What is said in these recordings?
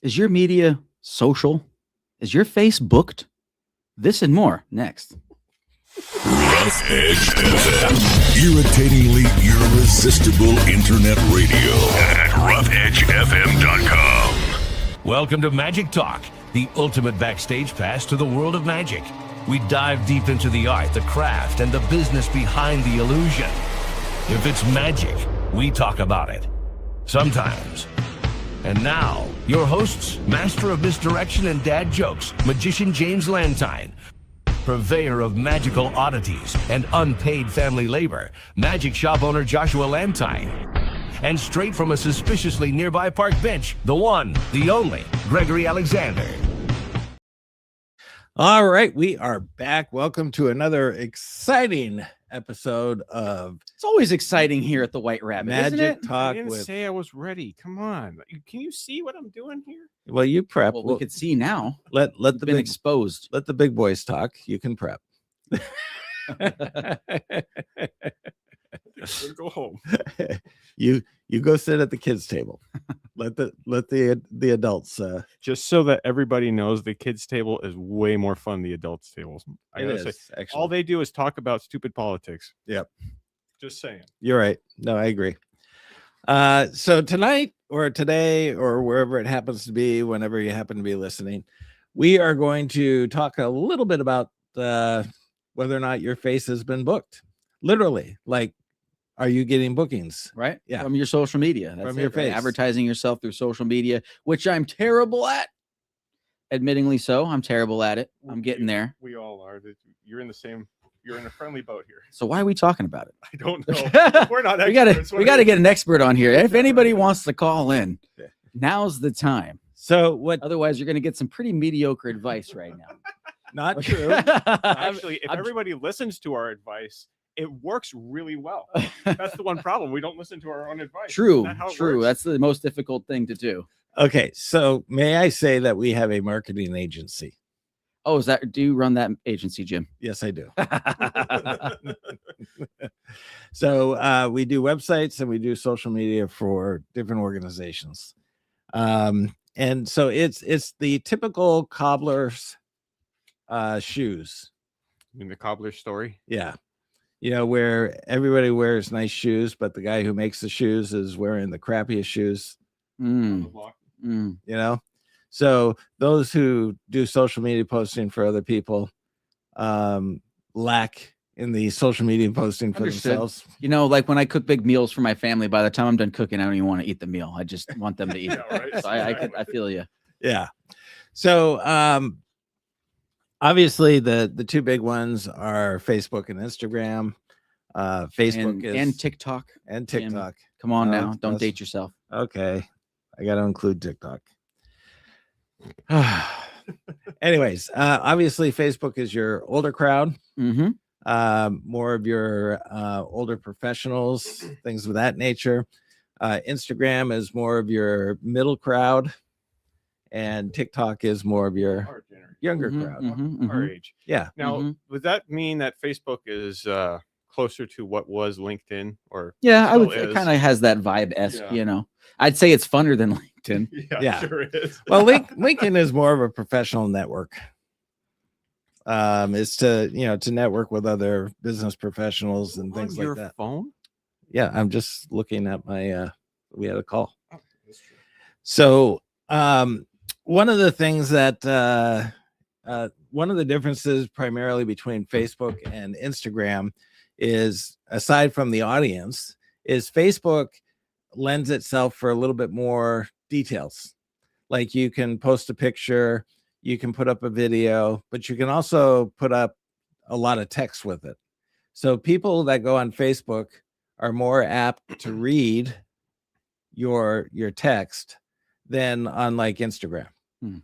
Is your media social? Is your face booked? This and more next. Rough Edge FM. Irritatingly irresistible internet radio at roughedgefm.com. Welcome to Magic Talk, the ultimate backstage pass to the world of magic. We dive deep into the art, the craft, and the business behind the illusion. If it's magic, we talk about it. Sometimes. And now, your hosts, master of misdirection and dad jokes, magician James Lantiegne, purveyor of magical oddities and unpaid family labor, magic shop owner Joshua Lantiegne, and straight from a suspiciously nearby park bench, the one, the only, Gregory Alexander. All right, we are back. Welcome to another exciting episode of It's always exciting here at the White Rabbit, isn't Magic it? Talk I didn't with. say I was ready. Come on. Can you see what I'm doing here? Well, you prep. Well, we could see now. let It's the been big exposed. let the big boys talk. You can prep. Let's go home. you go sit at the kids' table. Let the adults. Just so that everybody knows, the kids' table is way more fun than the adults' tables. I It gotta is say, actually. all they do is talk about stupid politics. Yep. Just saying. You're right. No, I agree. So tonight or today or wherever it happens to be, whenever you happen to be listening, we are going to talk a little bit about whether or not your face has been booked. Literally, like, are you getting bookings? Right? Yeah. From your social media. That's From your it, right? face. Advertising yourself through social media, which I'm terrible at. Admittingly so. I'm terrible at it. I'm getting there. We all are. You're in the same. You're in a friendly boat here. So why are we talking about it? I don't know. We're not. we gotta experts. we gotta get an expert on here. If anybody wants to call in, Yeah. now's the time. So what? Otherwise, you're gonna get some pretty mediocre advice right now. Not true. Actually, if I'm- everybody listens to our advice, it works really well. That's the one problem. We don't listen to our own advice. True, Isn't that how it true. works? That's the most difficult thing to do. Okay, so may I say that we have a marketing agency? Oh, do you run that agency, Jim? Yes, I do. So we do websites and we do social media for different organizations. And so it's the typical cobbler's shoes. I mean, the cobbler's story. Yeah. Where everybody wears nice shoes, but the guy who makes the shoes is wearing the crappiest shoes, On the Mm, block. mm. So those who do social media posting for other people lack in the social media posting for Understood. themselves. Like when I cook big meals for my family, by the time I'm done cooking, I don't even want to eat the meal. I just want them to eat it. Yeah, right. So I feel you. Yeah. So obviously the two big ones are Facebook and Instagram. Facebook And TikTok. and Jim. TikTok. Come on No, now. Don't that's- date yourself. Okay. I got to include TikTok. Anyways, obviously Facebook is your older crowd, Mm-hmm. more of your older professionals, things of that nature. Instagram is more of your middle crowd, and TikTok is more of your Our generation. younger Mhm, crowd. mhm, Our mhm. age. Yeah. Now, Mhm. would that mean that Facebook is closer to what was LinkedIn? Or Yeah, I would. still It is? kind of has that vibe-esque, Yeah. I'd say it's funner than LinkedIn. Yeah. Sure is. Well, LinkedIn is more of a professional network. It's to network with other business professionals and things On like your that. phone? Yeah, I'm just looking at my we had a call. Oh, that's true. So one of the things that one of the differences primarily between Facebook and Instagram is, aside from the audience, is Facebook lends itself for a little bit more details. Like you can post a picture, you can put up a video, but you can also put up a lot of text with it. So people that go on Facebook are more apt to read your text than on like Instagram. Hmm.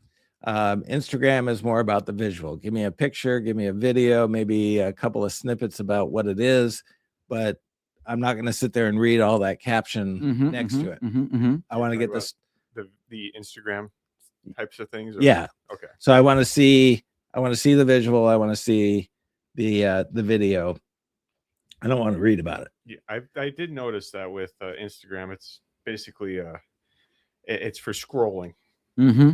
Instagram is more about the visual. Give me a picture, give me a video, maybe a couple of snippets about what it is, but I'm not going to sit there and read all that caption Mhm, next mhm, to it. mhm, mhm. I want to Talking get this. the Instagram types of things. Or- Yeah. Okay. So I want to see the visual. I want to see the video. I don't want to read about it. Yeah, I did notice that with Instagram, it's basically it's for scrolling.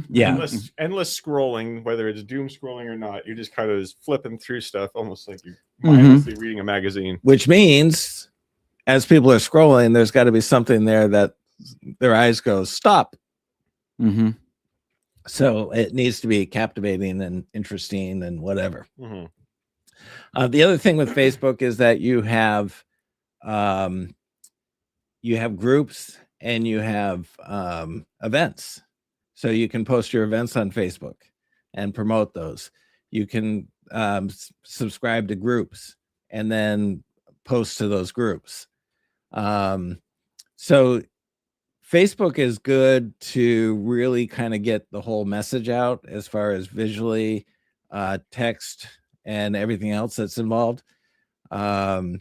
Yeah. endless scrolling, whether it's doom scrolling or not. You're just kind of just flipping through stuff, almost like you're mindlessly reading a magazine. Which means, as people are scrolling, there's got to be something there that their eyes go stop. So it needs to be captivating and interesting and whatever. The other thing with Facebook is that you have groups and you have events. So you can post your events on Facebook and promote those. You can subscribe to groups and then post to those groups. So Facebook is good to really kind of get the whole message out as far as visually, text, and everything else that's involved. Instagram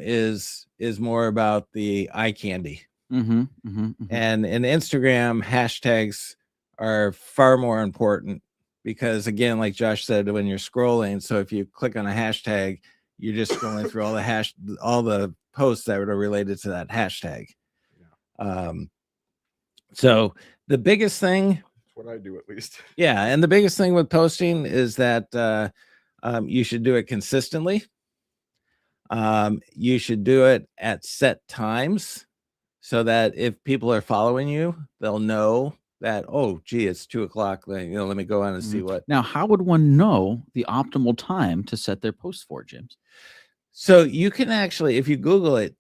is more about the eye candy. And in Instagram, hashtags are far more important because, again, like Josh said, when you're scrolling, so if you click on a hashtag, you're just scrolling through all the posts that are related to that hashtag. So the biggest thing, that's what I do at least. Yeah, and the biggest thing with posting is that you should do it consistently. You should do it at set times so that if people are following you, they'll know that, oh, gee, it's 2:00. Let me go on and see what. Now, how would one know the optimal time to set their post for, James? So you can actually, if you Google it,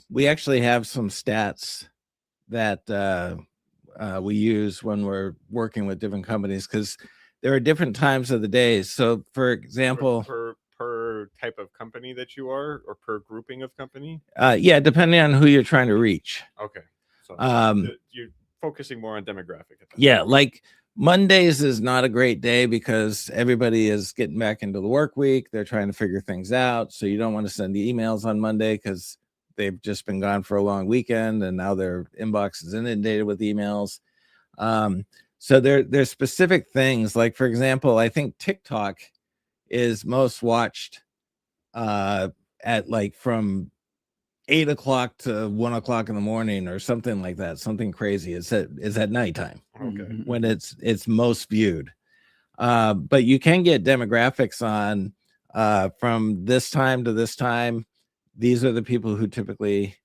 we actually have some stats that we use when we're working with different companies because there are different times of the day. So, for example, per type of company that you are, or per grouping of company. Yeah, depending on who you're trying to reach. Okay, so you're focusing more on demographic. Yeah, like Mondays is not a great day because everybody is getting back into the work week. They're trying to figure things out. So you don't want to send the emails on Monday because they've just been gone for a long weekend and now their inbox is inundated with emails. So there's specific things. Like, for example, I think TikTok is most watched at like from 8:00 to 1:00 in the morning or something like that. Something crazy. It's at nighttime. Okay. When it's most viewed. But you can get demographics on from this time to this time. These are the people who typically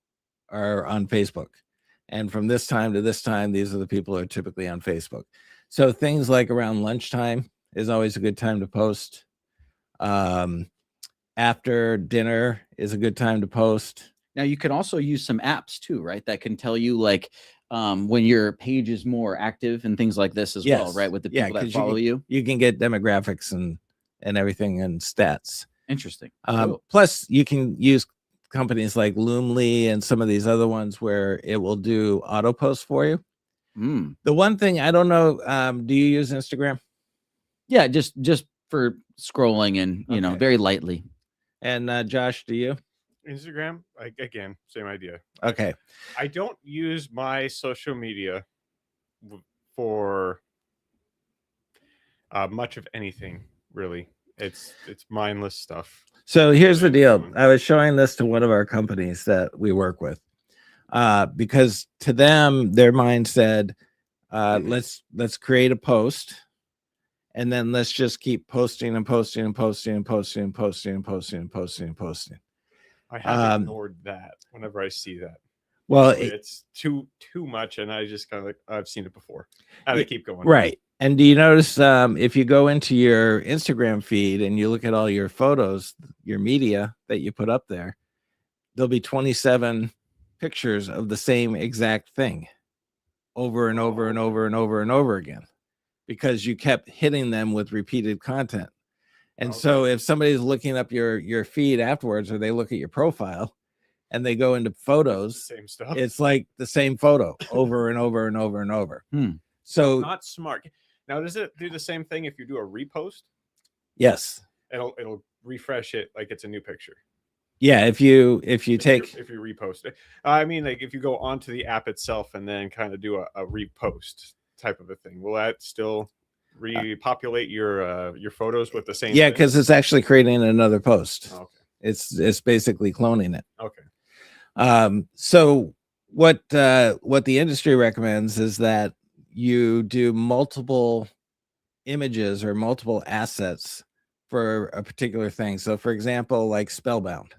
are on Facebook. And from this time to this time, these are the people who are typically on Facebook. So things like around lunchtime is always a good time to post. After dinner is a good time to post. Now, you can also use some apps too, right? That can tell you like when your page is more active and things like this as well, right? With the people that follow you. You can get demographics and everything and stats. Interesting. Cool. Plus, you can use companies like Loomly and some of these other ones where it will do auto posts for you. The one thing I don't know, do you use Instagram? Yeah, just for scrolling and very lightly. And Josh, do you? Instagram, again, same idea. Okay. I don't use my social media for much of anything, really. It's mindless stuff. So here's the deal. I was showing this to one of our companies that we work with because to them, their mind said, let's create a post and then let's just keep posting and posting and posting and posting and posting and posting and posting and posting. I have ignored that whenever I see that. Well, it's too much, and I just kind of like, I've seen it before. And I keep going. Right. And do you notice if you go into your Instagram feed and you look at all your photos, your media that you put up there, there'll be 27 pictures of the same exact thing over and over and over and over and over again because you kept hitting them with repeated content. And so if somebody's looking up your feed afterwards, or they look at your profile and they go into photos, same stuff. It's like the same photo over and over and over and over. So not smart. Now, does it do the same thing if you do a repost? Yes. It'll refresh it like it's a new picture. Yeah, if you repost it. I mean, like if you go onto the app itself and then kind of do a repost type of a thing, will that still repopulate your photos with the same? Yeah, because it's actually creating another post. Okay. It's basically cloning it. Okay. So what the industry recommends is that you do multiple images or multiple assets for a particular thing. So for example, like Spellbound.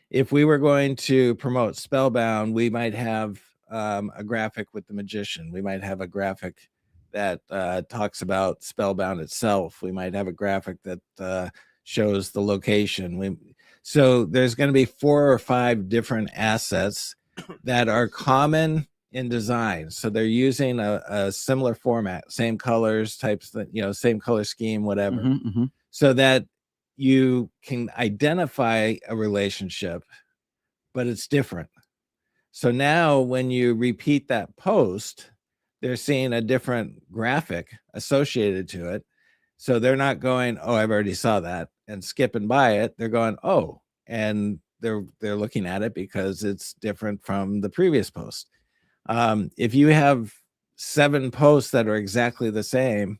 If we were going to promote Spellbound, we might have a graphic with the magician. We might have a graphic that talks about Spellbound itself. We might have a graphic that shows the location. So there's going to be 4 or 5 different assets that are common in design. So they're using a similar format, same colors, types, same color scheme, whatever, so that you can identify a relationship, but it's different. So now when you repeat that post, they're seeing a different graphic associated to it. So they're not going, oh, I've already saw that, and skipping by it. They're going, oh, and they're looking at it because it's different from the previous post. If you have 7 posts that are exactly the same,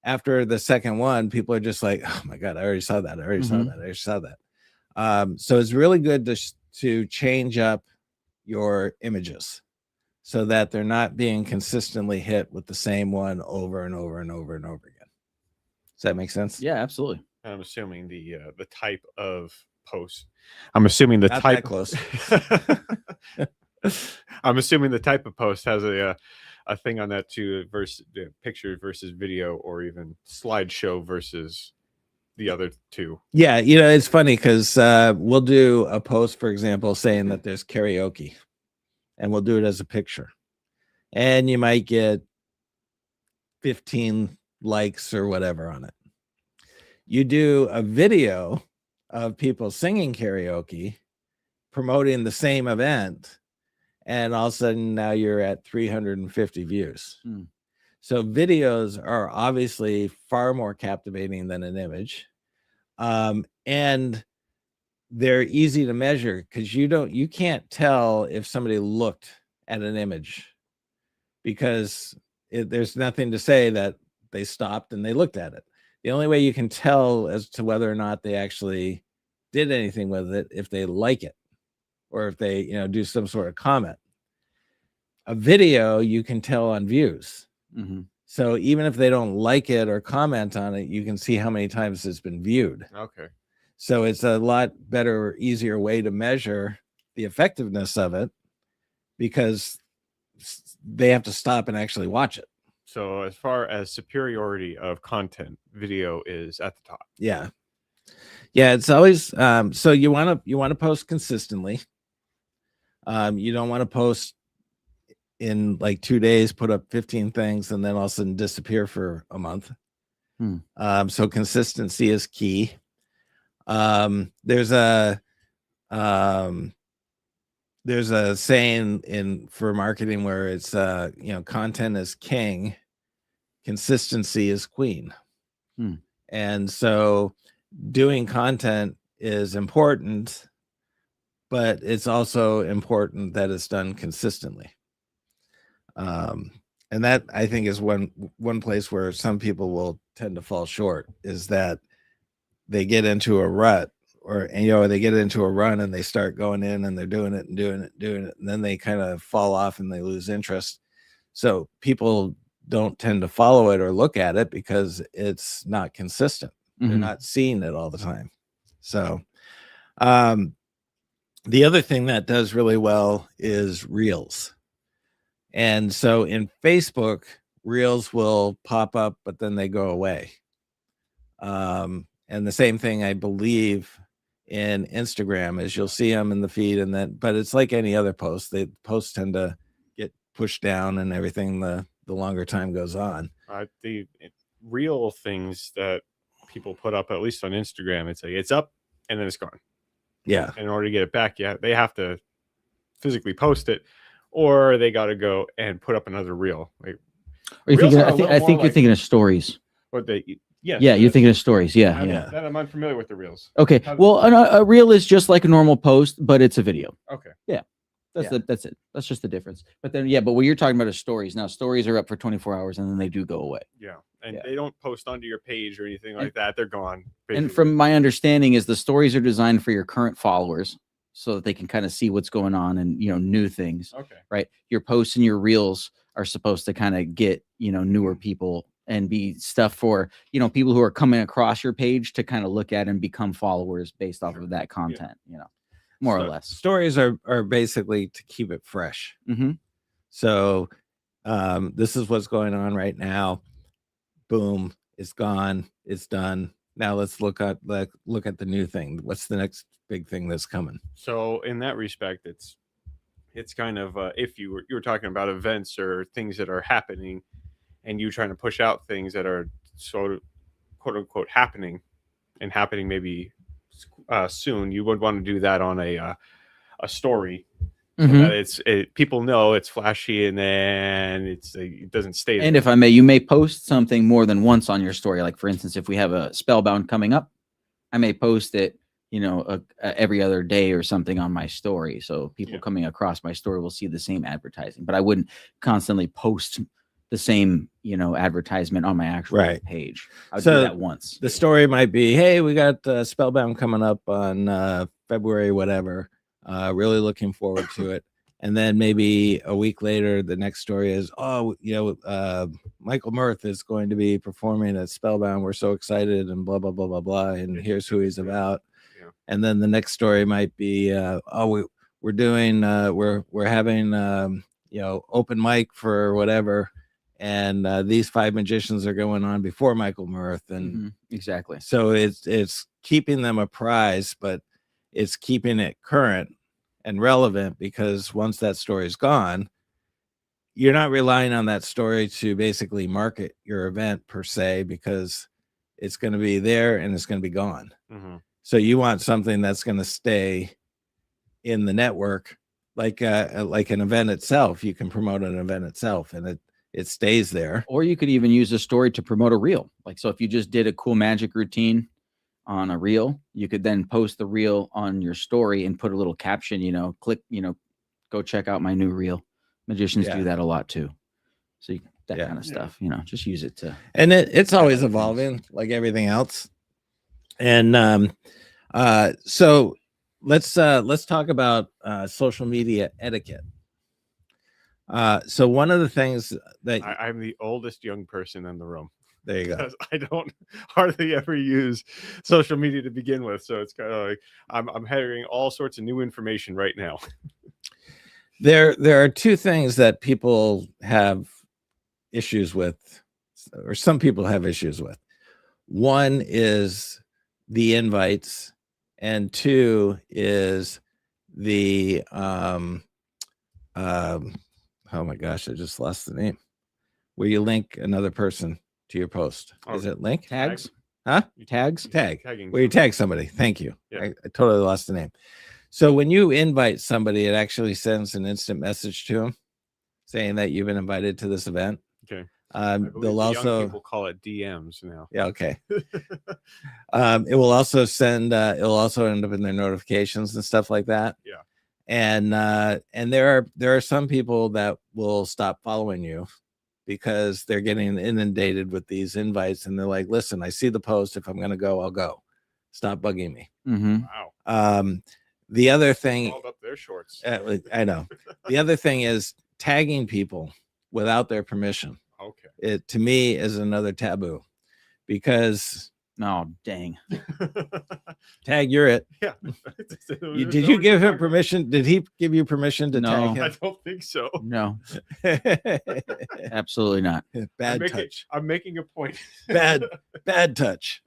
after the second one, people are just like, oh my God, I already saw that. I already saw that. I already saw that. So it's really good to change up your images so that they're not being consistently hit with the same one over and over and over and over again. Does that make sense? Yeah, absolutely. I'm assuming the type of post. I'm assuming the not type that close. I'm assuming the type of post has a thing on that too, versus picture versus video, or even slideshow versus the other two. Yeah, it's funny because we'll do a post, for example, saying that there's karaoke, and we'll do it as a picture, and you might get 15 likes or whatever on it. You do a video of people singing karaoke, promoting the same event, and all of a sudden now you're at 350 views. So videos are obviously far more captivating than an image. And they're easy to measure because you can't tell if somebody looked at an image because there's nothing to say that they stopped and they looked at it. The only way you can tell as to whether or not they actually did anything with it, if they like it, or if they, do some sort of comment. A video, you can tell on views. So even if they don't like it or comment on it, you can see how many times it's been viewed. Okay. So it's a lot better, easier way to measure the effectiveness of it because they have to stop and actually watch it. So as far as superiority of content, video is at the top. Yeah. It's always so you want to post consistently. You don't want to post in like 2 days, put up 15 things, and then all of a sudden disappear for a month. So consistency is key. There's a saying for marketing where it's content is king, consistency is queen. And so doing content is important, but it's also important that it's done consistently. And that I think is one place where some people will tend to fall short, is that they get into a rut or they get into a run and they start going in and they're doing it, and then they kind of fall off and they lose interest. So people don't tend to follow it or look at it because it's not consistent. They're not seeing it all the time. So the other thing that does really well is Reels. And so in Facebook, Reels will pop up, but then they go away. And the same thing, I believe, in Instagram is you'll see them in the feed, but it's like any other post. The posts tend to get pushed down and everything the longer time goes on. The real things that people put up, at least on Instagram, it's like it's up and then it's gone. Yeah. And in order to get it back, they have to physically post it, or they got to go and put up another reel. Like, I think you're thinking of stories. Yeah, you're thinking of stories. Yeah. I'm unfamiliar with the reels. Okay. Well, a reel is just like a normal post, but it's a video. Okay. Yeah. That's it. That's just the difference. But then, but what you're talking about is stories. Now, stories are up for 24 hours and then they do go away. Yeah. And they don't post onto your page or anything like that. They're gone. Basically. And from my understanding is the stories are designed for your current followers so that they can kind of see what's going on and, new things. Okay. Right. Your posts and your reels are supposed to kind of get, newer people and be stuff for, people who are coming across your page to kind of look at and become followers based off of that content, more or less. Stories are basically to keep it fresh. Mm-hmm. So this is what's going on right now. Boom, it's gone, it's done. Now let's look at the new thing. What's the next big thing that's coming? So in that respect, it's kind of if you were talking about events or things that are happening, and you trying to push out things that are sort of quote unquote happening maybe soon, you would want to do that on a story. So that people know it's flashy, and then it doesn't stay there. And if I may, you may post something more than once on your story. Like, for instance, if we have a Spellbound coming up, I may post it, every other day or something on my story. So people coming across my story will see the same advertising, but I wouldn't constantly post the same, advertisement on my actual page. I would do that once. The story might be, hey, we got Spellbound coming up on February, whatever. Really looking forward to it. And then maybe a week later, the next story is, Michael Mirth is going to be performing at Spellbound. We're so excited, and blah, blah, blah, blah, blah. And here's who he's about. Yeah. And then the next story might be, we're doing, we're having, open mic for whatever. And these 5 magicians are going on before Michael Mirth. And exactly. So it's keeping them apprised, but it's keeping it current and relevant, because once that story is gone, you're not relying on that story to basically market your event per se, because it's going to be there and it's going to be gone. Mm-hmm. So you want something that's going to stay in the network, like an event itself. You can promote an event itself, and it stays there. Or you could even use a story to promote a reel. Like, so if you just did a cool magic routine on a reel, you could then post the reel on your story and put a little caption, click, go check out my new reel. Magicians do that a lot too. So that kind of stuff, just use it to. And it's always evolving, like everything else. And so let's talk about social media etiquette. So one of the things that I'm the oldest young person in the room. There you go. I don't hardly ever use social media to begin with, so it's kind of like I'm hearing all sorts of new information right now. There are two things that people have issues with, or some people have issues with. One is the invites, and two is the oh my gosh, I just lost the name. Where you link another person to your post. Is it link? Tags? Huh? Tags? Tagging. Where you tag somebody. Thank you. Yeah. I totally lost the name. So when you invite somebody, it actually sends an instant message to them saying that you've been invited to this event. Okay. They'll also, young people call it DMs now. Yeah. Okay. It will also send. It'll also end up in their notifications and stuff like that. Yeah. And there are some people that will stop following you because they're getting inundated with these invites, and they're like, listen, I see the post. If I'm going to go, I'll go. Stop bugging me. Mm-hmm. Wow. The other thing, up their shorts. I know. The other thing is tagging people without their permission. Okay. It, to me, is another taboo, because dang. Tag, you're it. Yeah. Did you give him permission? Did he give you permission to tag him? I don't think so. No. Absolutely not. Bad touch. I'm making a point. Bad touch.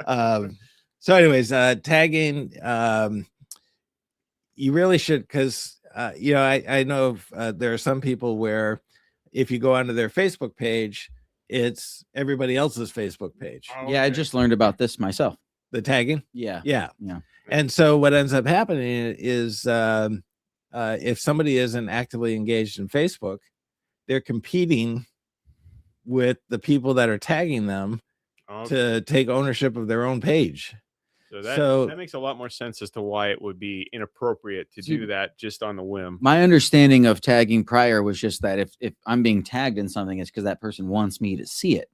So anyways, tagging, you really should, because I know there are some people where if you go onto their Facebook page, it's everybody else's Facebook page. Oh, okay. Yeah, I just learned about this myself. The tagging? Yeah. And so what ends up happening is if somebody isn't actively engaged in Facebook, they're competing with the people that are tagging them to take ownership of their own page. So that makes a lot more sense as to why it would be inappropriate to do that just on the whim. My understanding of tagging prior was just that if I'm being tagged in something, it's because that person wants me to see it.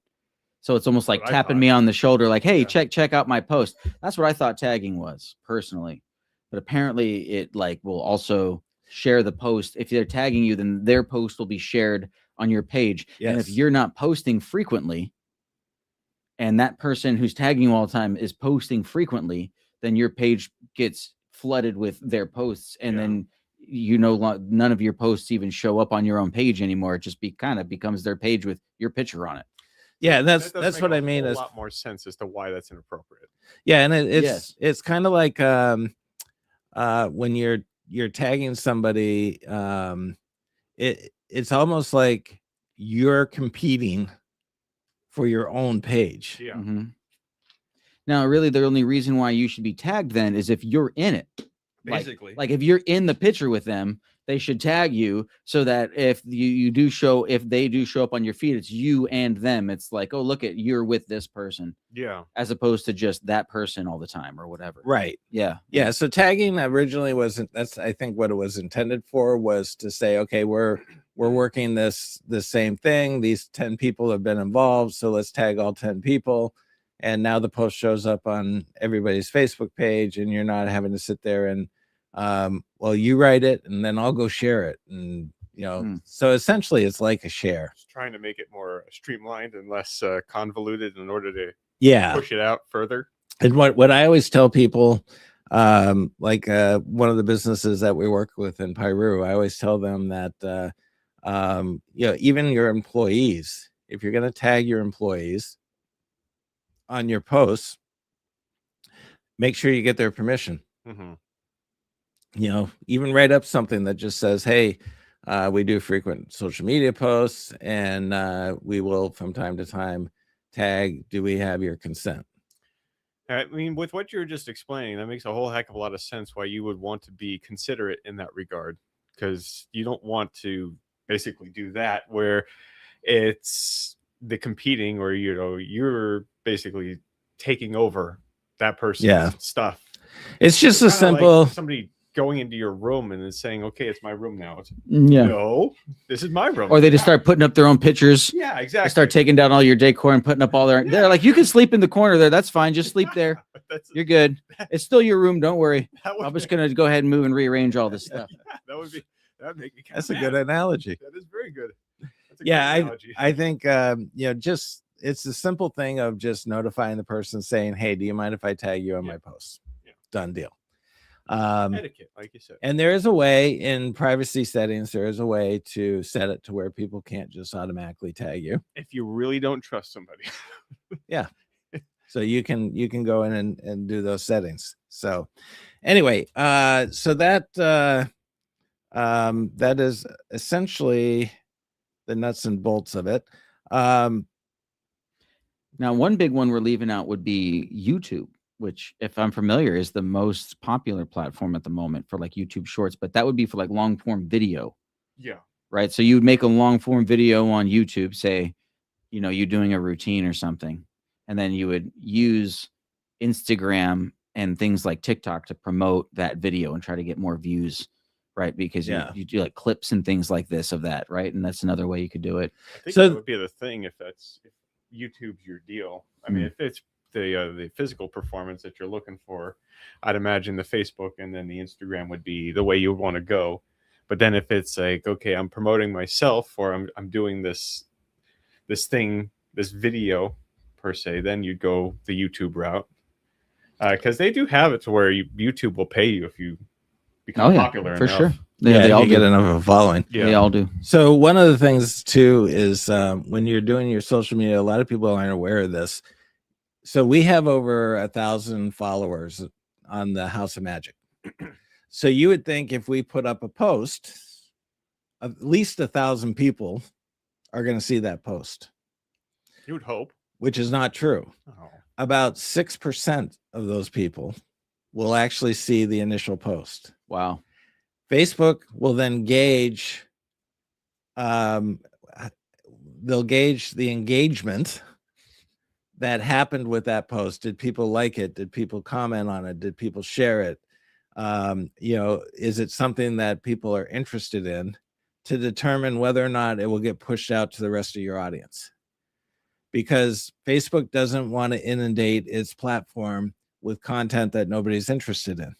So it's almost like tapping me on the shoulder, like, hey, check out my post. That's what I thought tagging was personally. But apparently it will also share the post. If they're tagging you, then their post will be shared on your page. And if Yes. you're not posting frequently, and that person who's tagging you all the time is posting frequently, then your page gets flooded with their posts, and then none of your posts even show up on your own page anymore. It just kind of becomes their page with your picture on it. Yeah, That that's does make what a I mean. whole Is lot more sense as to why that's inappropriate. yeah, and Yes. it's kind of like when you're tagging somebody, it's almost like you're competing for your own page. Yeah. Mhm. Now, really, the only reason why you should be tagged then is if you're in it. Basically. Like if you're in the picture with them, they should tag you so that if they do show up on your feed, it's you and them. It's like, oh, look at, you're with this person, Yeah. as opposed to just that person all the time or whatever. Right. Yeah. Yeah. So tagging originally that's I think what it was intended for, was to say, okay, we're working the same thing. These 10 people have been involved, so let's tag all 10 people. And now the post shows up on everybody's Facebook page, and you're not having to sit there and well, you write it and then I'll go share it. And so essentially it's like a share. Just trying to make it more streamlined and less convoluted in order to push it out further. And what I always tell people, like one of the businesses that we work with in Peru, I always tell them that even your employees, if you're going to tag your employees on your posts, make sure you get their permission. Mm-hmm. Even write up something that just says, hey, we do frequent social media posts, and we will from time to time tag, do we have your consent? I mean, with what you were just explaining, that makes a whole heck of a lot of sense why you would want to be considerate in that regard, because you don't want to basically do that where it's the competing, or you're basically taking over that person's stuff. It's just a simple like somebody going into your room and then saying, okay, it's my room now. Yeah. No, this is my room. Or they just start putting up their own pictures. Yeah, exactly. They start taking down all your decor and putting up all their. They're like, you can sleep in the corner there. That's fine. Just sleep there. You're good. It's still your room. Don't worry. I'm just gonna go ahead and move and rearrange all this stuff. That would make me. That's a good analogy. That is very good. That's a Yeah, great analogy. I think just it's the simple thing of just notifying the person, saying, hey, do you mind if I tag you on my post? Yeah. Done deal. Etiquette, like you said. And there is a way in privacy settings, there is a way to set it to where people can't just automatically tag you. If you really don't trust somebody. Yeah. So you can go in and do those settings. So anyway, so that is essentially the nuts and bolts of it. Now, one big one we're leaving out would be YouTube, which, if I'm familiar, is the most popular platform at the moment for like YouTube Shorts, but that would be for like long form video. Yeah. Right. So you would make a long form video on YouTube, say, you doing a routine or something, and then you would use Instagram and things like TikTok to promote that video and try to get more views. Right. Because you do like clips and things like this of that. Right. And that's another way you could do it. I think that would be the thing if YouTube's your deal. I mean, if it's the physical performance that you're looking for, I'd imagine the Facebook and then the Instagram would be the way you would want to go. But then if it's like, okay, I'm promoting myself, or I'm doing this video per se, then you'd go the YouTube route, because they do have it to where YouTube will pay you if you become popular for enough. Sure. They all get do. enough of a following. Yeah. They all do. So one of the things too is when you're doing your social media, a lot of people aren't aware of this. So we have over 1,000 followers on the House of Magic. So you would think if we put up a post, at least 1,000 people are going to see that post. You would hope. Which is not true. Oh. About 6% of those people will actually see the initial post. Wow. Facebook will then gauge, they'll gauge the engagement that happened with that post. Did people like it? Did people comment on it? Did people share it? Is it something that people are interested in, to determine whether or not it will get pushed out to the rest of your audience? Because Facebook doesn't want to inundate its platform with content that nobody's interested in.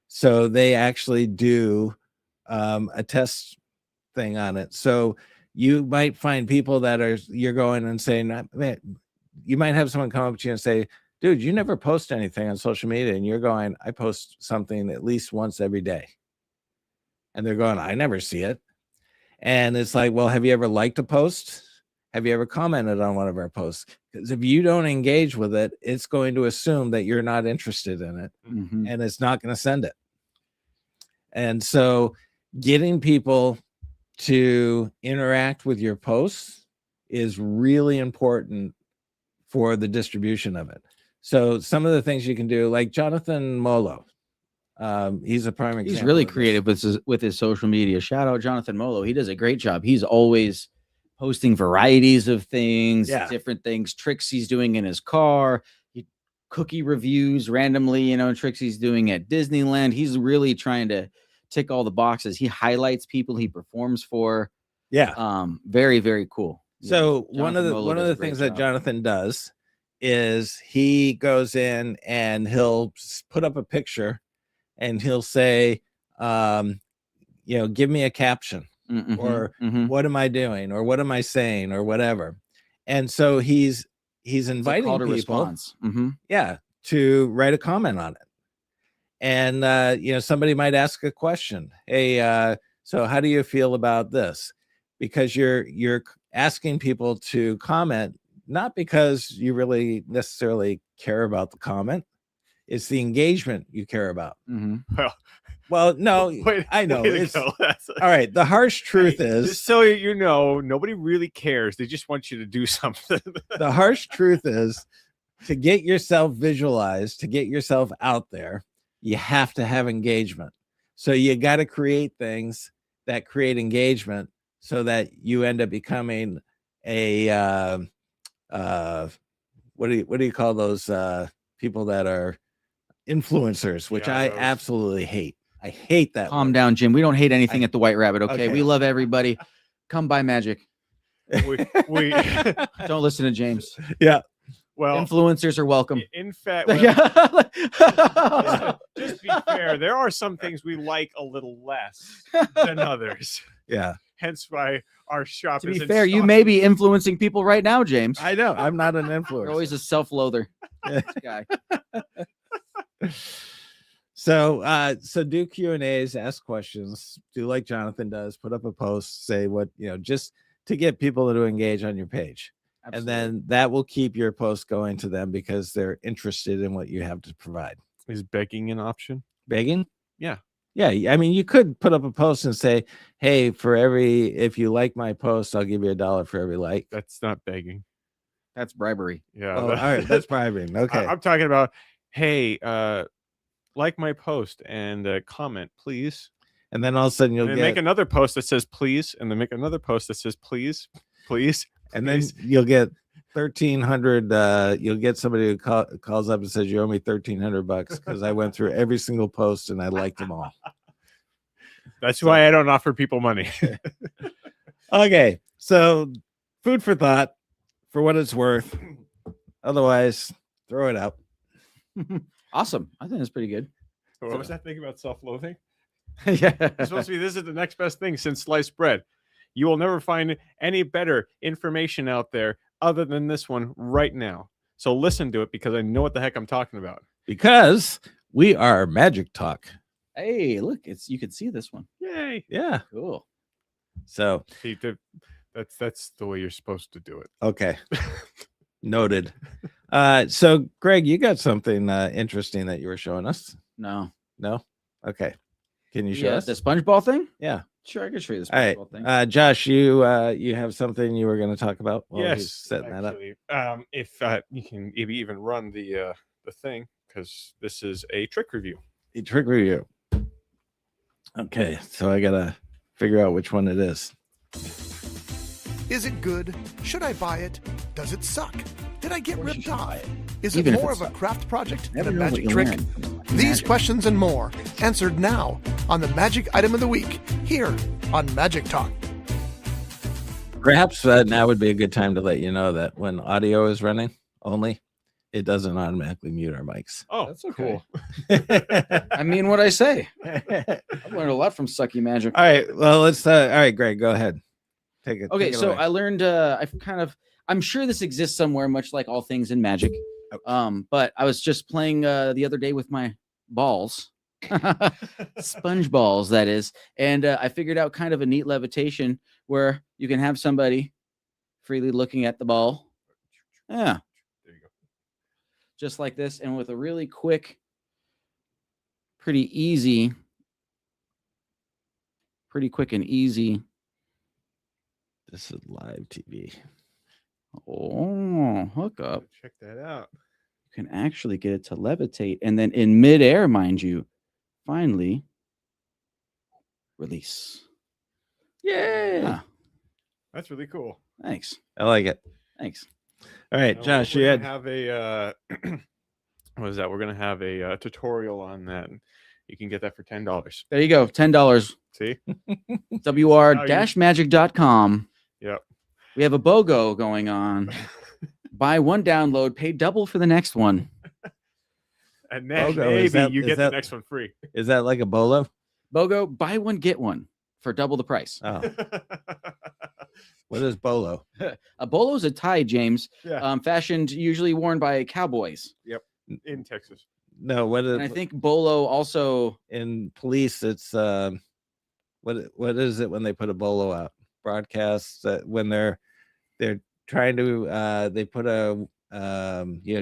So they actually do a test thing on it. So you might find people that you're going and saying, man, you might have someone come up to you and say, dude, you never post anything on social media. And you're going, I post something at least once every day. And they're going, I never see it. And it's like, well, have you ever liked a post? Have you ever commented on one of our posts? Because if you don't engage with it, it's going to assume that you're not interested in it, and it's not going to send it. And so getting people to interact with your posts is really important for the distribution of it. So some of the things you can do, like Jonathan Molo, he's a prime example. He's really creative with his social media. Shout out Jonathan Molo. He does a great job. He's always posting varieties of things, different things, tricks he's doing in his car, cookie reviews randomly, tricks he's doing at Disneyland. He's really trying to tick all the boxes. He highlights people he performs for. Very, very cool. So one of the things that Jonathan does is he goes in and he'll put up a picture and he'll say, give me a caption. Or what am I doing, or what am I saying, or whatever. And so he's inviting people to write a comment on it. And somebody might ask a question. Hey, so how do you feel about this? Because you're asking people to comment, not because you really necessarily care about the comment. It's the engagement you care about. Well, no, I know. All right. The harsh truth is, just so you know, nobody really cares. They just want you to do something. The harsh truth is, to get yourself visualized, to get yourself out there, you have to have engagement. So you got to create things that create engagement so that you end up becoming a, what do you call those people that are influencers, which I absolutely hate. I hate that. Calm down, Jim. We don't hate anything at the White Rabbit. Okay. We love everybody. Come buy magic. We don't listen to James. Yeah. Well, influencers are welcome. In fact, just be fair. There are some things we like a little less than others. Yeah. Hence why our shop is. To be fair, you may be influencing people right now, James. I know. I'm not an influencer. You're always a self-loather guy. So do Q&As, ask questions, do like Jonathan does, put up a post, say what, just to get people to engage on your page. Absolutely. And then that will keep your post going to them because they're interested in what you have to provide. Is begging an option? Begging? Yeah. Yeah. I mean, you could put up a post and say, hey, if you like my post, I'll give you $1 for every like. That's not begging. That's bribery. Yeah. Oh, all right. That's bribery. Okay. I'm talking about, hey, like my post and comment, please. And then all of a sudden you'll make another post that says please, and then make another post that says please. And then you'll get 1,300. You'll get somebody who calls up and says, you owe me $1,300 because I went through every single post and I liked them all. That's why I don't offer people money. Okay. So food for thought, for what it's worth. Otherwise, throw it out. Awesome. I think that's pretty good. What was that thing about self-loathing? Yeah. It's supposed to be, this is the next best thing since sliced bread. You will never find any better information out there other than this one right now. So listen to it because I know what the heck I'm talking about. Because we are Magic Talk. Hey, look, you can see this one. Yay. Yeah. Cool. So that's the way you're supposed to do it. Okay. Noted. So Greg, you got something interesting that you were showing us? No. Okay. Can you show us the SpongeBob thing? Yeah. Sure, I can show you the All SpongeBob right. thing. Josh, you have something you were going to talk about while Yes, he's setting actually, that up. If you can maybe even run the thing, because this is a trick review. A trick review. Okay, so I gotta figure out which one it is. Is it good? Should I buy it? Does it suck? Did I get ripped off? Is Even it if more it of a craft project Never than a know what magic you're trick? wearing. These questions and more answered now on the Magic Item of the Week here on Magic Talk. Perhaps now would be a good time to let you know that when audio is running only, it doesn't automatically mute our mics. Oh, That's okay. cool. I mean what I say. I've learned a lot from Sucky Magic. All right. Well, let's. All right, Greg, go ahead. Take it. Okay, take it so away. I learned. I'm sure this exists somewhere, much like all things in Magic. But I was just playing the other day with my balls, sponge balls, that is, and I figured out kind of a neat levitation where you can have somebody freely looking at the ball. Yeah, There you go. just like this, and with a really quick, pretty quick and easy. This is live TV. Oh, hook up. Check that out. You can actually get it to levitate, and then in midair, mind you, finally release. Yay! Yeah, That's really cool. thanks. I like it. Thanks. All right, Now, Josh, we're you gonna had. have a what is that? We're gonna have a tutorial on that. You can get that for $10. There you go. $10. See? WR-magic.com. Yep. We have a BOGO going on. Buy one download, pay double for the next one. And then Logo, is maybe that- you is get that- the next one free. Is that like a bolo? BOGO, buy one, get one for double the price. Oh, what is bolo? A bolo's a tie, James, Yeah. fashioned usually worn by cowboys. In Texas. No, what is And I think bolo also in police? It's what is it when they put a bolo out? Broadcasts when they're trying to they put a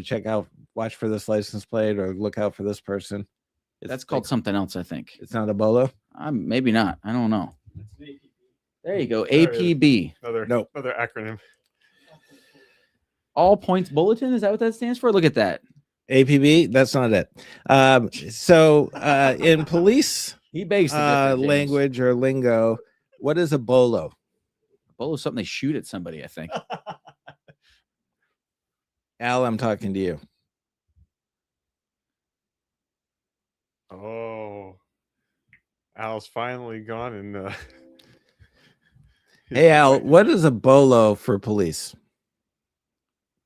check out, watch for this license plate or look out for this person. that's called something else, I think. It's not a bolo. Maybe not. I don't know. There you go. There it is. APB. Another acronym. All Points Bulletin. Is that what that stands for? Look at that. APB. That's not it. So in police He begs to differ, James. language or lingo, what is a bolo? Bolo is something they shoot at somebody, I think. Al, I'm talking to you. Oh. Al's finally gone and Hey Al, what is a bolo for police?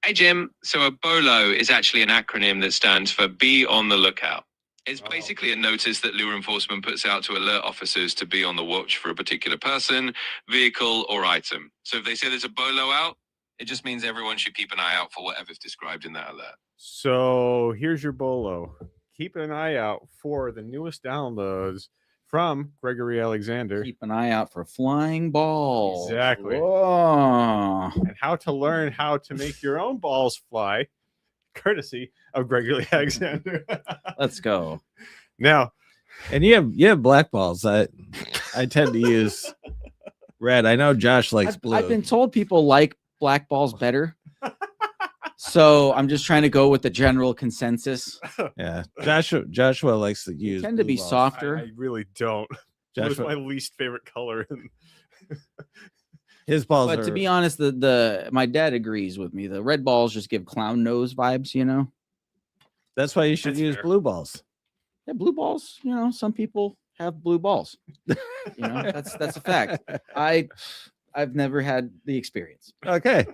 Hey, Jim. So a BOLO is actually an acronym that stands for Be on the Lookout. It's Oh. basically a notice that law enforcement puts out to alert officers to be on the watch for a particular person, vehicle, or item. So if they say there's a BOLO out, it just means everyone should keep an eye out for whatever's described in that alert. So here's your bolo. Keep an eye out for the newest downloads from Gregory Alexander Keep an eye out for flying balls. Exactly. Whoa. and how to learn how to make your own balls fly, courtesy of Gregory Alexander. Let's go. Now, And you have black balls. I tend to use red. I know Josh likes blue. I've been told people like black balls better. So I'm just trying to go with the general consensus. Yeah, Joshua likes to use. Tend to blue be balls. softer. I really don't. That's Joshua, my least favorite color. his balls But are. to be honest, my dad agrees with me. The red balls just give clown nose vibes, you know? That's why you should That's use fair. blue balls. Yeah, blue balls, you know, some people have blue balls. You know, that's a fact. I've never had the experience. Okay.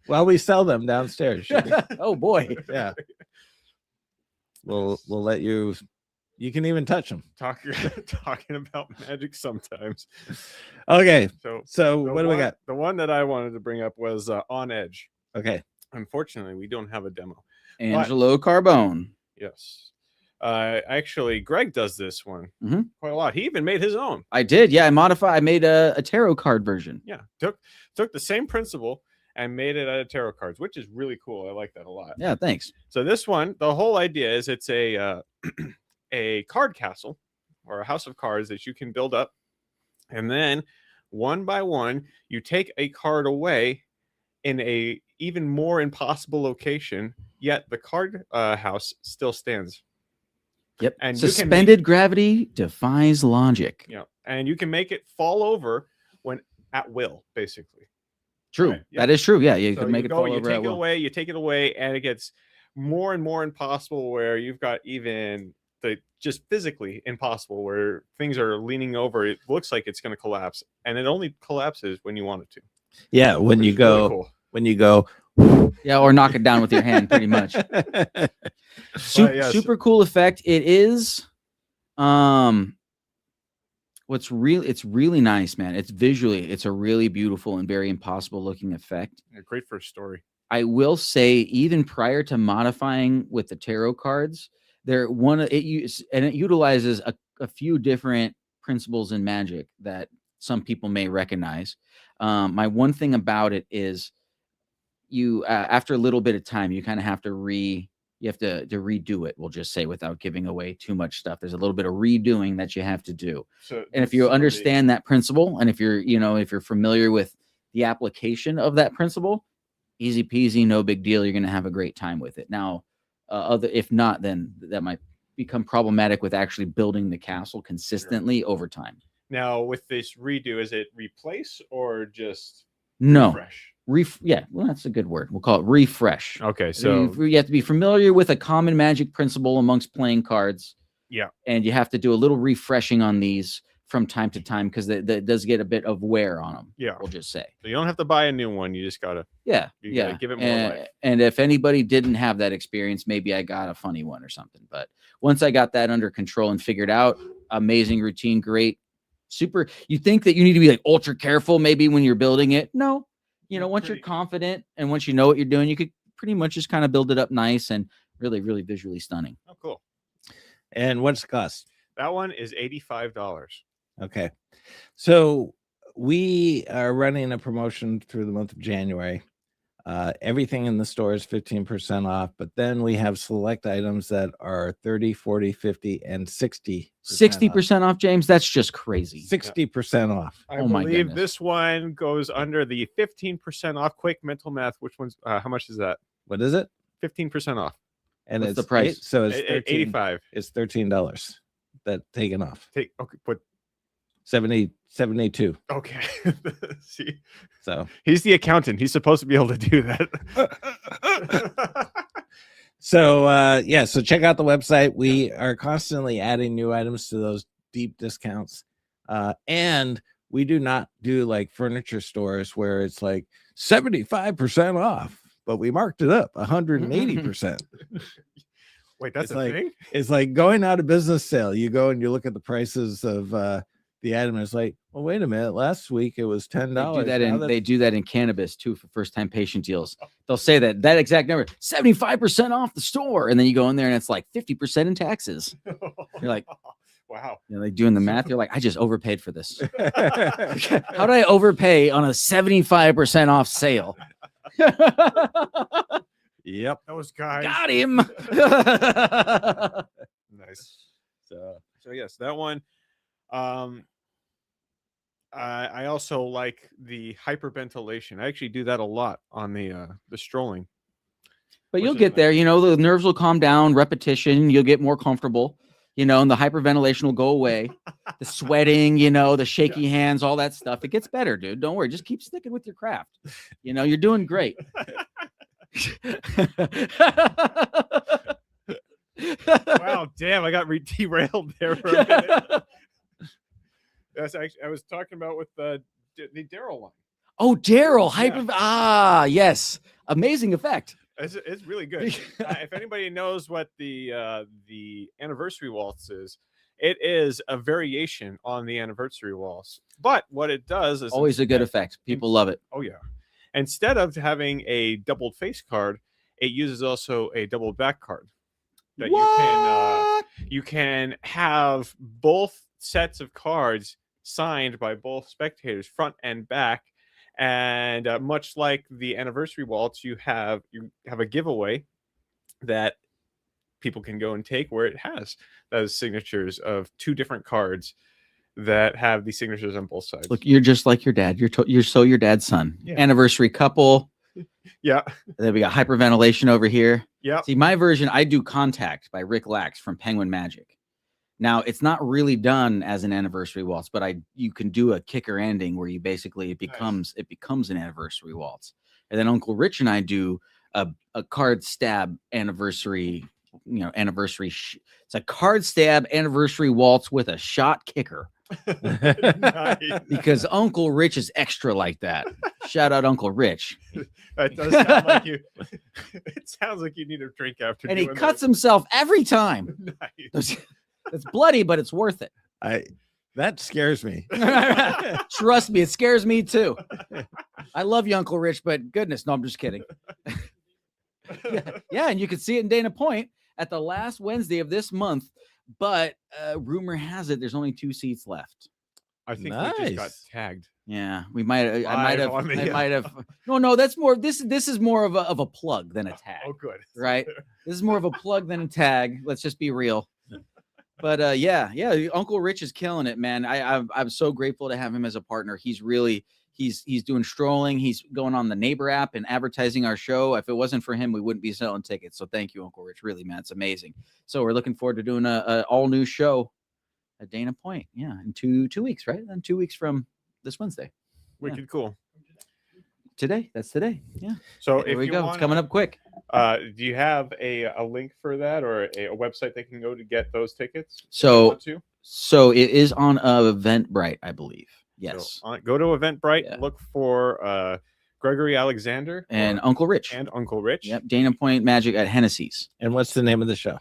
Well, we sell them downstairs. Oh boy. Yeah. We'll let you. You can even touch them. Talking about magic sometimes. Okay. So What do we got? The one that I wanted to bring up was On Edge. Okay. Unfortunately, we don't have a demo. Angelo Carbone. Yes. Actually, Greg does this one Mhm. quite a lot. He even made his own. I did. Yeah, I made a tarot card version. Yeah. Took the same principle and made it out of tarot cards, which is really cool. I like that a lot. Yeah, thanks. So this one, the whole idea is it's a a card castle or a house of cards that you can build up, and then one by one you take a card away in a even more impossible location, yet the card house still stands. Yep. And you can Suspended gravity defies logic. Yeah, and you can make it fall over when at will, basically. True. Right, yeah. That is true. Yeah, you So could make you it go, fall you over take at it will. away, you take it away, and it gets more and more impossible where you've got even just physically impossible where things are leaning over. It looks like it's going to collapse, and it only collapses when you want it to. Yeah. When which you is really go cool. when you go. Yeah, or knock it down with your hand, pretty much. Yes. Super cool effect. It is. It's really nice, man. It's a really beautiful and very impossible looking effect. Yeah, great for a story. I will say, even prior to modifying with the tarot cards, it utilizes a few different principles in magic that some people may recognize. My one thing about it is you after a little bit of time, you kind of have to redo it. We'll just say, without giving away too much stuff. There's a little bit of redoing that you have to do. So, And if you understand that principle, and if you're familiar with the application of that principle, easy peasy, no big deal. You're going to have a great time with it. Now, if not, then that might become problematic with actually building the castle consistently over time. now with this redo, is it replace or just No, refresh? yeah, well, that's a good word. We'll call it refresh. Okay, so you have to be familiar with a common magic principle amongst playing cards. Yeah. And you have to do a little refreshing on these from time to time, because that does get a bit of wear on them. Yeah. We'll just say. So you don't have to buy a new one. You just gotta Yeah. gotta give it more life. And if anybody didn't have that experience, maybe I got a funny one or something. But once I got that under control and figured out, amazing routine, great, super. You think that you need to be like ultra careful maybe when you're building it. No. Once you're confident and once you know what you're doing, you could pretty much just kind of build it up nice and really, really visually stunning. Oh, cool. And what's the cost? That one is $85. Okay. So we are running a promotion through the month of January. Everything in the store is 15% off, but then we have select items that are 30, 40, 50, and 60%. 60% off, James? That's just crazy. 60% off. I Oh my believe goodness. this one goes under the 15% off. Quick mental math. Which one's how much is that? What is it? 15% off. And What's it's the price? So it's 13, 85. It's $13 that taken off. Take okay, but 72. okay. See, So he's the accountant. He's supposed to be able to do that. So so check out the website. We are constantly adding new items to those deep discounts. And we do not do like furniture stores where it's like 75% off, but we marked it up 180%. Wait, that's It's a like- thing? It's like going out of business sale. You go and you look at the prices of the item. And it's like, well, wait a minute. Last week it was $10. They do that in cannabis too for first-time patient deals. They'll say that exact number, 75% off the store, and then you go in there and it's like 50% in taxes. You're like, wow. like doing the math. You're like, I just overpaid for this. How did I overpay on a 75% off sale? Yep. Those guys. Got him. Nice. So yes, that one. I also like the hyperventilation. I actually do that a lot on the strolling. But Which you'll is get there. nice. The nerves will calm down. Repetition, you'll get more comfortable. And the hyperventilation will go away. The sweating, the shaky hands, all that stuff. It gets better, dude. Don't worry. Just keep sticking with your craft. You're doing great. Wow, damn! I got derailed there for a minute. That's actually I was talking about with the Daryl one. Oh, Daryl, Yeah. hyper. Yes, amazing effect. It's really good. If anybody knows what the anniversary waltz is, it is a variation on the anniversary waltz. But what it does is Always a good effect. People love it. Oh yeah. Instead of having a doubled face card, it uses also a double back card. That you can have both sets of cards signed by both spectators, front and back. And much like the anniversary waltz, you have a giveaway that people can go and take where it has those signatures of two different cards that have the signatures on both sides. Look, you're just like your dad. You're so your dad's son. Yeah. Anniversary couple. Yeah. Then we got hyperventilation over here. Yeah. See, my version, I do Contact by Rick Lax from Penguin Magic. Now, it's not really done as an anniversary waltz, but you can do a kicker ending where you basically it becomes an anniversary waltz. And then Uncle Rich and I do a card stab anniversary, it's a card stab anniversary waltz with a shot kicker. Nice. Because Uncle Rich is extra like that. Shout out Uncle Rich. That does sound like you. It sounds like you need a drink after. And he doing cuts that. himself every time. Nice. It's bloody, but it's worth it. That scares me. Trust me, it scares me too. I love you, Uncle Rich, but goodness, no, I'm just kidding. Yeah, and you can see it in Dana Point at the last Wednesday of this month. But rumor has it there's only 2 seats left. I think we just got Nice. tagged. Yeah, we might. I might have. on me, I yeah. might have. No, that's more. This is more of a plug than a tag. Oh, good. Right? This is more of a plug than a tag. Let's just be real. But yeah, Uncle Rich is killing it, man. I'm so grateful to have him as a partner. He's really he's doing strolling. He's going on the Neighbor app and advertising our show. If it wasn't for him, we wouldn't be selling tickets. So thank you, Uncle Rich. Really, man, it's amazing. So we're looking forward to doing a all new show at Dana Point. Yeah, in two weeks, right? And 2 weeks from this Wednesday. Wicked cool. Today. That's today. Yeah. So There if we you go. wanna, It's coming up quick. do you have a link for that or a website they can go to get those tickets? if they So want to? so it is on Eventbrite, I believe. Yes. So, go to Eventbrite. Yeah. Look for Gregory Alexander And Uncle Rich. and Uncle Rich. Yep. Dana Point Magic at Hennessy's. And what's the name of the show?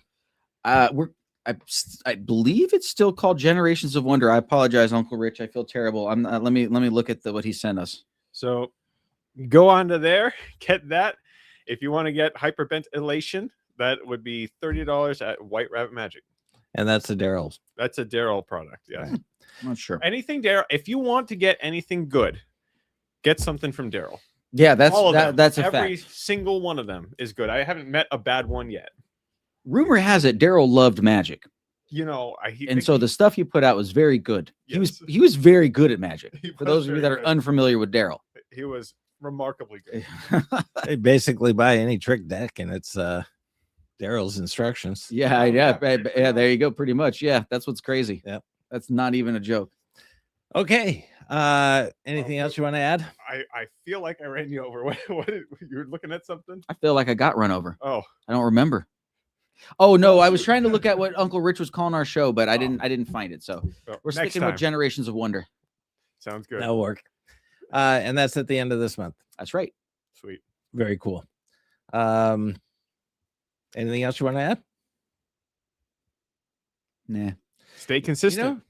I believe it's still called Generations of Wonder. I apologize, Uncle Rich. I feel terrible. I'm let me look at what he sent us. So go on to there, get that. If you want to get hyperventilation, that would be $30 at White Rabbit Magic. And that's the Daryl's. That's a Daryl product. Yes. Right. I'm not sure. Anything Daryl. If you want to get anything good, get something from Daryl. Yeah, All of them. that's a Every fact. single one of them is good. I haven't met a bad one yet. Rumor has it Daryl loved magic. You know, And so the stuff you put out was very good. Yes. He was very good at magic. He For was those of you very that are good. unfamiliar with Daryl. he was remarkably good. They basically buy any trick deck and it's Daryl's instructions. Yeah, yeah, yeah, there you go. Pretty much. Yeah, that's what's crazy. Yep. That's not even a joke. Okay. Anything else you want to add? I feel like I ran you over. What you were looking at something? I feel like I got run over. Oh, I don't remember. Oh no, I was trying to look at what Uncle Rich was calling our show, but I didn't find it. So well, we're next sticking time. with Generations of Wonder. Sounds good. That'll work. And that's at the end of this month. That's right. Sweet. Very cool. Anything else you want to add? Nah. Stay consistent.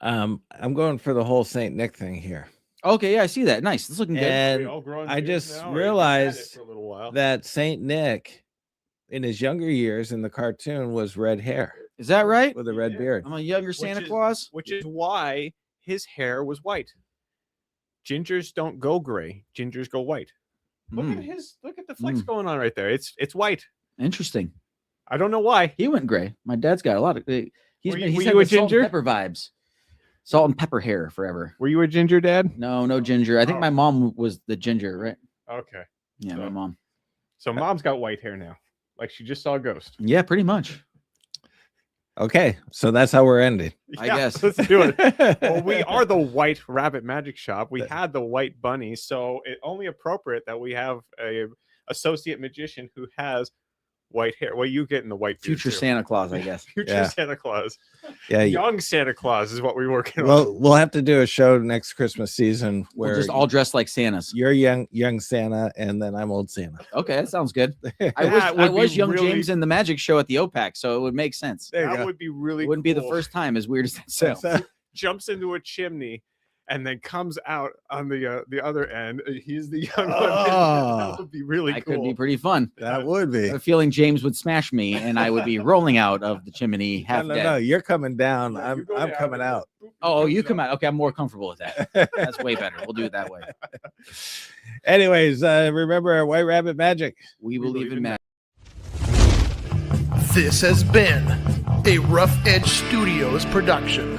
I'm going for the whole Saint Nick thing here. Okay, yeah, I see that. Nice. It's looking good. And We all growing I beards just now, or you've had it realized for a little while? that Saint Nick, in his younger years in the cartoon, was red hair Is that right? with a red Yeah. beard. I'm a younger Which Santa is- Claus. which is why his hair was white. Gingers don't go gray. Gingers go white. Look at look at the flex going on right there. It's white. Interesting. I don't know why. He went gray. My dad's got a lot of. He's Were been. you He's had a the salt and ginger? pepper vibes. Salt and pepper hair forever. Were you a ginger dad? No ginger. I think Oh. my mom was the ginger, right? Okay. Yeah, my So- mom. So mom's got white hair now. Like she just saw a ghost. Yeah, pretty much. Okay, so that's how we're ending. I guess. Let's do it. Well, we are the White Rabbit Magic Shop. We had the White Bunny, so it's only appropriate that we have a associate magician who has white hair. Well, you get in the white beard, Future too. Santa Claus, I guess. Future Yeah. Santa Claus. Yeah. Young Santa Claus is what we're working on. Well, we'll have to do a show next Christmas season We're where just all dressed like Santas. you're young Santa and then I'm old Santa. Okay, that sounds good. I That would was be young really- James in the magic show at the OPAC, so it would make sense. There you That go. would be really It wouldn't be the cool. first time, as weird as that sounds. Jumps into a chimney and then comes out on the other end. He's the young one. Oh. That would be really That cool. could be pretty fun. That would I be. have a feeling James would smash me, and I would be rolling out of the chimney half No, dead. you're coming down. Yeah, you I'm go I'm down coming and out. boop, Oh, you comes come up. out. Okay, I'm more comfortable with that. That's way better. We'll do it that way. Anyways, remember our White Rabbit Magic. We believe in magic. This has been a Rough Edge Studios production.